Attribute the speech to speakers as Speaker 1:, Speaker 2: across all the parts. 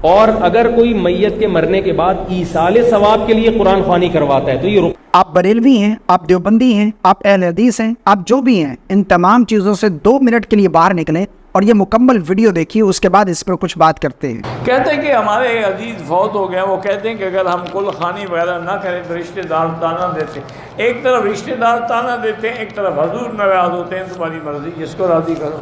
Speaker 1: اور اگر کوئی میت کے مرنے کے بعد ایصال ثواب کے لیے قرآن خوانی کرواتا ہے تو یہ
Speaker 2: آپ بریلوی ہیں، آپ دیوبندی ہیں، آپ اہل حدیث ہیں، آپ جو بھی ہیں، ان تمام چیزوں سے 2 منٹ کے لیے باہر نکلیں اور یہ مکمل ویڈیو دیکھیے، اس کے بعد اس پر کچھ بات کرتے ہیں۔
Speaker 3: کہتے ہیں کہ ہمارے عزیز فوت ہو گئے، وہ کہتے ہیں کہ اگر ہم کل خوانی وغیرہ نہ کریں تو رشتہ دار تانا دیتے ہیں۔ ایک طرف رشتہ دار تانا دیتے ہیں، ایک طرف حضور ناراض ہوتے ہیں، تمہاری مرضی جس کو راضی کرو۔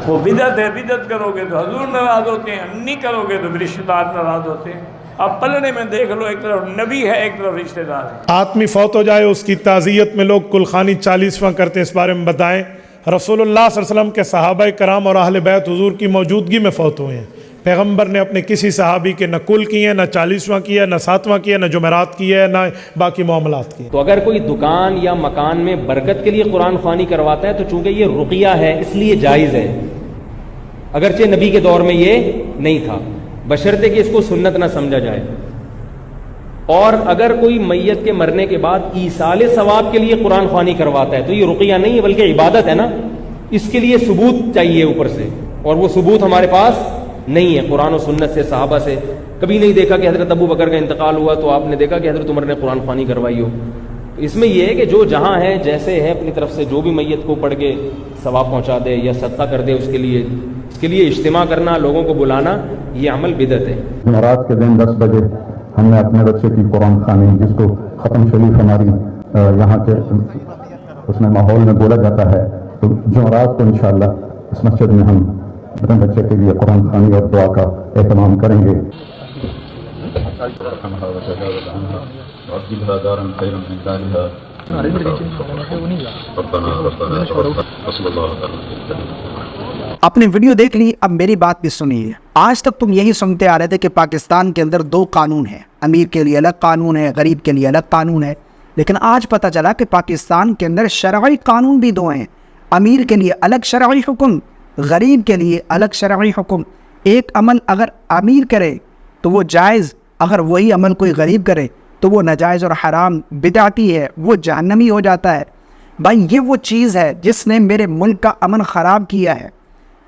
Speaker 3: وہ بدعت ہے، بدعت کرو گے تو حضور ناراض ہوتے ہیں، نہیں کرو گے تو رشتہ دار ناراض ہوتے ہیں۔ اب پلڑے میں دیکھ لو، ایک طرف نبی ہے، ایک طرف رشتہ دار ہے۔
Speaker 4: آدمی فوت ہو جائے، اس کی تعزیت میں لوگ کلخانی 40واں کرتے ہیں، اس بارے میں بتائیں۔ رسول اللہ صلی اللہ علیہ وسلم کے صحابہ کرام اور اہل بیت حضور کی موجودگی میں فوت ہوئے ہیں۔ پیغمبر نے اپنے کسی صحابی کے نہ کل کی ہے، نہ 40واں کی ہے، نہ 7واں کی ہے، نہ جمعرات کی ہے، نہ باقی معاملات کی۔
Speaker 1: تو اگر کوئی دکان یا مکان میں برکت کے لیے قرآن خوانی کرواتا ہے تو چونکہ یہ رقیہ ہے اس لیے جائز ہے، اگرچہ نبی کے دور میں یہ نہیں تھا، بشرطے کہ اس کو سنت نہ سمجھا جائے۔ اور اگر کوئی میت کے مرنے کے بعد ایصال ثواب کے لیے قرآن خوانی کرواتا ہے تو یہ رقیہ نہیں ہے بلکہ عبادت ہے نا، اس کے لیے ثبوت چاہیے اوپر سے، اور وہ ثبوت ہمارے پاس نہیں ہے قرآن و سنت سے، صحابہ سے کبھی نہیں دیکھا کہ حضرت ابو بکر کا انتقال ہوا تو آپ نے دیکھا کہ حضرت عمر نے قرآن خوانی کروائی ہو۔ اس میں یہ ہے کہ جو جہاں ہے جیسے ہے اپنی طرف سے جو بھی میت کو پڑھ کے ثواب پہنچا دے یا صدقہ کر دے، اس کے لیے اجتماع کرنا، لوگوں کو بلانا، یہ عمل بدعت ہے۔
Speaker 5: جمعرات کے دن 10 بجے ہم نے اپنے بچے کی قرآن خوانی، جس کو ختم شریف ہماری یہاں کے اس میں ماحول میں بولا جاتا ہے، تو جمعرات کو انشاءاللہ اس مسجد میں ہم اپنے بچے کے لیے قرآن خوانی اور دعا کا اہتمام کریں گے۔
Speaker 2: اپنی ویڈیو دیکھ لی، اب میری بات بھی سنیے۔ آج تک تم یہی سنتے آ رہے تھے کہ پاکستان کے اندر 2 قانون ہیں، امیر کے لیے الگ قانون ہے، غریب کے لیے الگ قانون ہے، لیکن آج پتہ چلا کہ پاکستان کے اندر شرعی قانون بھی 2 ہیں، امیر کے لیے الگ شرعی حکم، غریب کے لیے الگ شرعی حکم۔ ایک عمل اگر امیر کرے تو وہ جائز، اگر وہی عمل کوئی غریب کرے تو وہ ناجائز اور حرام بدعتی ہے، وہ جہنمی ہو جاتا ہے۔ بھائی یہ وہ چیز ہے جس نے میرے ملک کا امن خراب کیا ہے،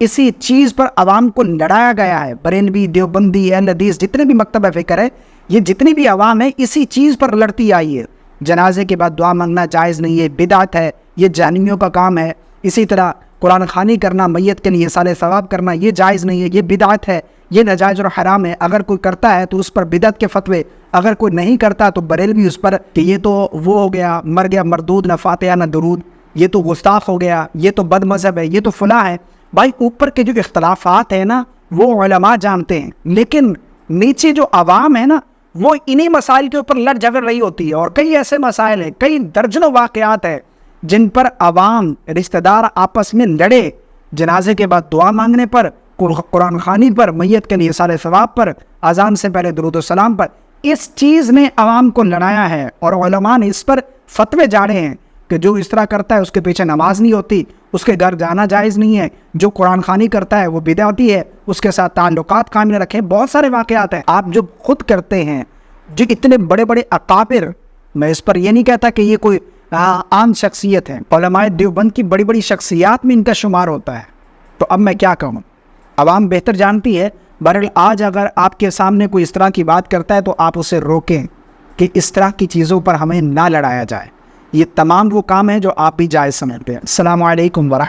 Speaker 2: اسی چیز پر عوام کو لڑایا گیا ہے۔ بریلوی، دیوبندی، اہل حدیث، جتنے بھی مکتب فکر ہے، یہ جتنی بھی عوام ہے اسی چیز پر لڑتی آئی ہے۔ جنازے کے بعد دعا مانگنا جائز نہیں ہے، بدعت ہے، یہ جہنمیوں کا کام ہے۔ اسی طرح قرآن خوانی کرنا، میت کے لیے ایصال ثواب کرنا، یہ جائز نہیں ہے، یہ بدعت ہے، یہ ناجائز اور حرام ہے۔ اگر کوئی کرتا ہے تو اس پر بدعت کے فتوے، اگر کوئی نہیں کرتا تو بریلوی اس پر کہ یہ تو وہ ہو گیا، مر گیا مردود، نہ فاتحہ نہ درود، یہ تو گستاخ ہو گیا، یہ تو بد مذہب ہے، یہ تو فلاں ہے۔ بھائی اوپر کے جو اختلافات ہیں نا وہ علماء جانتے ہیں، لیکن نیچے جو عوام ہے نا وہ انہی مسائل کے اوپر لڑ جھگڑ رہی ہوتی ہے۔ اور کئی ایسے مسائل ہیں، کئی درجنوں واقعات ہیں جن پر عوام رشتہ دار آپس میں لڑے، جنازے کے بعد دعا مانگنے پر، قرآن خوانی پر، میت کے لیے ایصال ثواب پر، اذان سے پہلے درود و سلام پر۔ اس چیز نے عوام کو لڑایا ہے اور علماء نے اس پر فتوے جاڑے ہیں کہ جو اس طرح کرتا ہے اس کے پیچھے نماز نہیں ہوتی، اس کے گھر جانا جائز نہیں ہے، جو قرآن خوانی کرتا ہے وہ بدعتی ہے، اس کے ساتھ تعلقات قائم نہ رکھیں۔ بہت سارے واقعات ہیں آپ جو خود کرتے ہیں، جو اتنے بڑے بڑے اکابر، میں اس پر یہ نہیں کہتا کہ یہ کوئی عام شخصیت ہے، علماء دیوبند کی بڑی بڑی شخصیات میں ان کا شمار ہوتا ہے۔ تو اب میں کیا کہوں، عوام بہتر جانتی ہے۔ بہرحال آج اگر آپ کے سامنے کوئی اس طرح کی بات کرتا ہے تو آپ اسے روکیں کہ اس طرح کی چیزوں پر ہمیں نہ لڑایا جائے۔ یہ تمام وہ کام ہیں جو آپ بھی جائز سمجھتے ہیں۔ السلام علیکم ورحمۃ اللہ۔